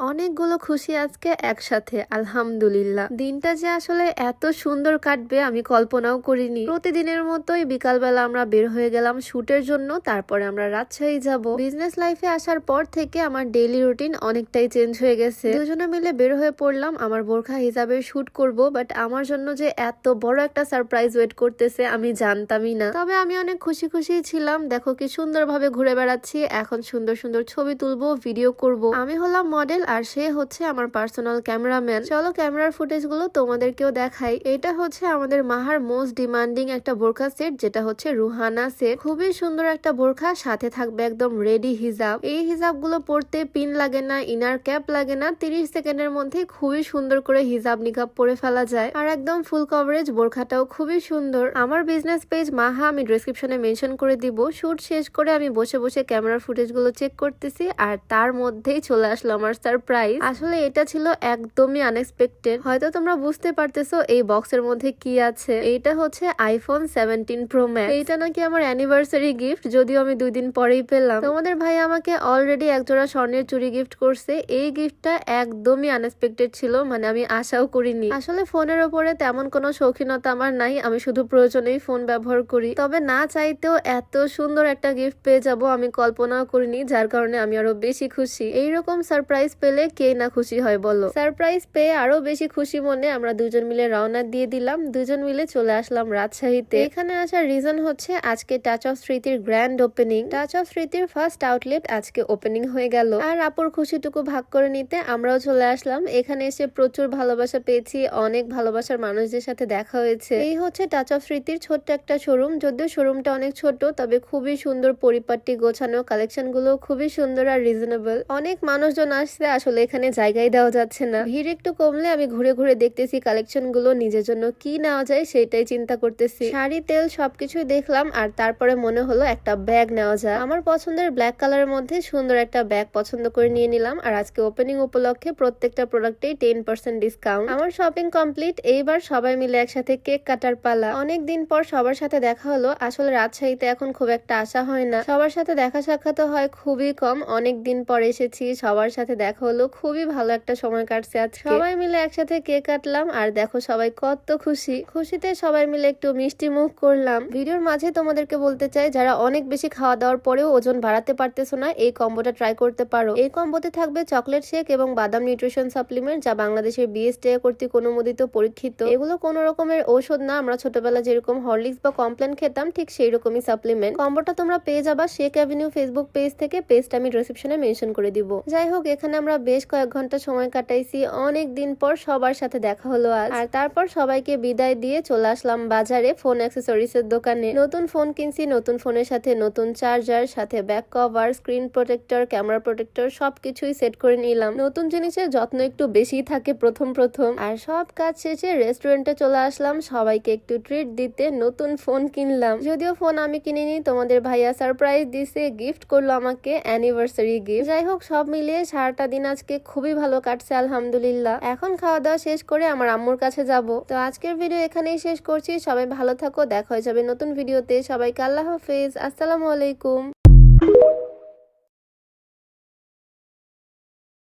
অনেকগুলো খুশি আজকে একসাথে, আলহামদুলিল্লাহ। দিনটা যে আসলে এত সুন্দর কাটবে আমি কল্পনাও করিনি। প্রতিদিনের মতোই বিকালবেলা আমরা বের হয়ে গেলাম শুটের জন্য, তারপরে আমরা রাজশাহী যাব। বিজনেস লাইফে আসার পর থেকে আমার ডেইলি রুটিন অনেকটাই চেঞ্জ হয়ে গেছে। দুজনে মিলে বের হয়ে পড়লাম আমার বোরখা হিজাবের শুট করব, বাট আমার জন্য যে এত বড় একটা সারপ্রাইজ ওয়েট করতেছে আমি জানতামই না। তবে আমি অনেক খুশি খুশি ছিলাম। দেখো কি সুন্দরভাবে ঘুরে বেড়াচ্ছি, এখন সুন্দর সুন্দর ছবি তুলবো, ভিডিও করব। আমি হলাম মডেল আর সে হচ্ছে আমার পার্সোনাল ক্যামেরাম্যান। চলো ক্যামেরার ফুটেজ গুলো তোমাদেরকেও দেখাই। এটা হচ্ছে আমাদের মাহার মোস্ট ডিমান্ডিং একটা বোরখা সেট, যেটা হচ্ছে রুহানা সেট। খুবই সুন্দর একটা বোরখা, সাথে থাকবে একদম রেডি হিজাব। এই হিজাব গুলো পরতে পিন লাগে না, ইনার ক্যাপ লাগে না, 30 সেকেন্ডের মধ্যে খুবই সুন্দর করে হিজাব নিকাব পরে ফেলা যায়। আর একদম ফুল কভারেজ, বোরখাটাও খুবই সুন্দর। আমার বিজনেস পেজ মাহা আমি ডেসক্রিপশনে মেনশন করে দিব। শুট শেষ করে আমি বসে বসে ক্যামেরার ফুটেজ গুলো চেক করতেছি, আর তার মধ্যেই চলে আসলো আমার সারপ্রাইজ। আসলে এটা ছিল একদমই আনএক্সপেক্টেড। হয়তো তোমরা বুঝতে পারতেছো এই বক্সের মধ্যে কি আছে। এইটা হচ্ছে আইফোন 17 প্রো ম্যাক্স। এইটা নাকি আমার অ্যানিভার্সারি গিফট, যদিও আমি 2 দিন পরেই পেলাম। তোমাদের ভাই আমাকে অলরেডি একজোড়া স্বর্ণের চুড়ি গিফট করছে। এই গিফটটা একদমই আনএক্সপেক্টেড ছিল, মানে আমি আশাও করিনি। আসলে ফোনের ওপরে তেমন কোনো শৌখিনতা আমার নাই, আমি শুধু প্রয়োজনেই ফোন ব্যবহার করি। তবে না চাইতেও এত সুন্দর একটা গিফট পেয়ে যাব আমি কল্পনাও করিনি, যার কারণে আমি আরো বেশি খুশি। এইরকম সারপ্রাইজ পেলে কে না খুশি হয় বলো। সারপ্রাইজ পেয়ে আরো বেশি খুশি মনে আমরা দুজন মিলে রওনা দিয়ে দিলাম। দুজন মিলে চলে আসলাম রাজশাহীতে। এখানে আসার রিজন হচ্ছে আজকে টাচ অফ স্মৃতির গ্র্যান্ড ওপেনিং। টাচ অফ স্মৃতির ফার্স্ট আউটলেট আজকে ওপেনিং হয়ে গেল, আর আপুর খুশিটুকু ভাগ করে নিতে আমরাও চলে আসলাম। এখানে এসে প্রচুর ভালোবাসা পেয়েছি, অনেক ভালোবাসার মানুষদের সাথে দেখা হয়েছে। এই হচ্ছে টাচ অফ স্মৃতির ছোট্ট একটা শোরুম। যদিও শোরুমটা অনেক ছোট, তবে খুবই সুন্দর, পরিপাটি গোছানো, কালেকশন গুলো খুবই সুন্দর আর রিজনেবল। অনেক মানুষজন আসছে, আসলে এখানে জায়গায় দেওয়া যাচ্ছে না। ভিড় একটু কমলে আমি ঘুরে ঘুরে দেখতেছি কালেকশন গুলো, নিজের জন্য কি নেওয়া যায় সেটাই চিন্তা করতেছি। শাড়ি, তেল সবকিছুই দেখলাম, আর তারপরে মনে হলো একটা ব্যাগ নেওয়া যায়। আমার পছন্দের ব্ল্যাক কালারের মধ্যে সুন্দর একটা ব্যাগ পছন্দ করে নিয়ে নিলাম। আর আজকে ওপেনিং উপলক্ষে প্রত্যেকটা প্রোডাক্টেই 10% ডিসকাউন্ট। আমার শপিং কমপ্লিট। এইবার সবাই মিলে একসাথে কেক কাটার পালা। অনেক দিন পর সবার সাথে দেখা হলো। আসলে রাজশাহীতে এখন খুব একটা আসা হয় না, সবার সাথে দেখা সাক্ষাৎ হয় খুবই কম। অনেক দিন পর এসেছি, সবার সাথে দেখা হলো, খুবই ভালো একটা সময় কাটছে আজকে। সবাই মিলে একসাথে কেক কাটলাম, আর দেখো সবাই কত খুশি। খুশিতে সবাই মিলে একটু মিষ্টি মুখ করলাম। ভিডিওর মাঝে তোমাদেরকে বলতে চাই, যারা অনেক বেশি খাওয়া দাওয়ার পরেও ওজন বাড়াতে পারতেছো না, এই কম্বোটা ট্রাই করতে পারো। এই কম্বোতে থাকবে চকলেট শেক এবং বাদাম নিউট্রিশন সাপ্লিমেন্ট, যা বাংলাদেশের বিএসটিআই কর্তৃক অনুমোদিত, পরীক্ষিত। এগুলো কোনো রকমের ঔষধ না। আমরা ছোটবেলা যেরকম হরলিক্স বা কমপ্লেন খেতাম, ঠিক সেই রকমই সাপ্লিমেন্ট। কম্বোটা তোমরা পেয়ে যাবা শেক অ্যাভিনিউ ফেসবুক পেজ থেকে। পেজটা আমি ডেসক্রিপশনে মেনশন করে দিব। যাই হোক, এখানে আমরা বেশ কয়েক ঘন্টা সময় কাটাইছি। অনেক দিন পর সবার সাথে দেখা হলো আজ। আর তারপর সবাইকে বিদায় দিয়ে চলে আসলাম বাজারে ফোন অ্যাক্সেসরিজ এর দোকানে। নতুন ফোন কিনছি, নতুন ফোনের সাথে নতুন চার্জার, সাথে back cover, screen protector, camera protector সবকিছুই সেট করে নিলাম। নতুন জিনিসের যত্ন একটু বেশি থাকে প্রথম প্রথম। আর সব কাজ শেষে রেস্টুরেন্টে চলে আসলাম সবাইকে একটু ট্রিট দিতে। নতুন ফোন কিনলাম, যদিও ফোন আমি কিনিনি, তোমাদের ভাইয়া সারপ্রাইজ দিছে, গিফট করলো আমাকে, অ্যানিভার্সারি গিফট। যাই হোক, সব মিলিয়ে সারাটা দিন আজকে খুবই ভালো কাটছে আলহামদুলিল্লাহ। এখন খাওয়া দাওয়া শেষ করে আমার আম্মুর কাছে যাব। তো আজকের ভিডিও এখানেই শেষ করছি। সবাই ভালো থাকো, দেখা হয়ে যাবে নতুন ভিডিওতে। সবাইকে আল্লাহ হাফেজ, আসসালামু আলাইকুম।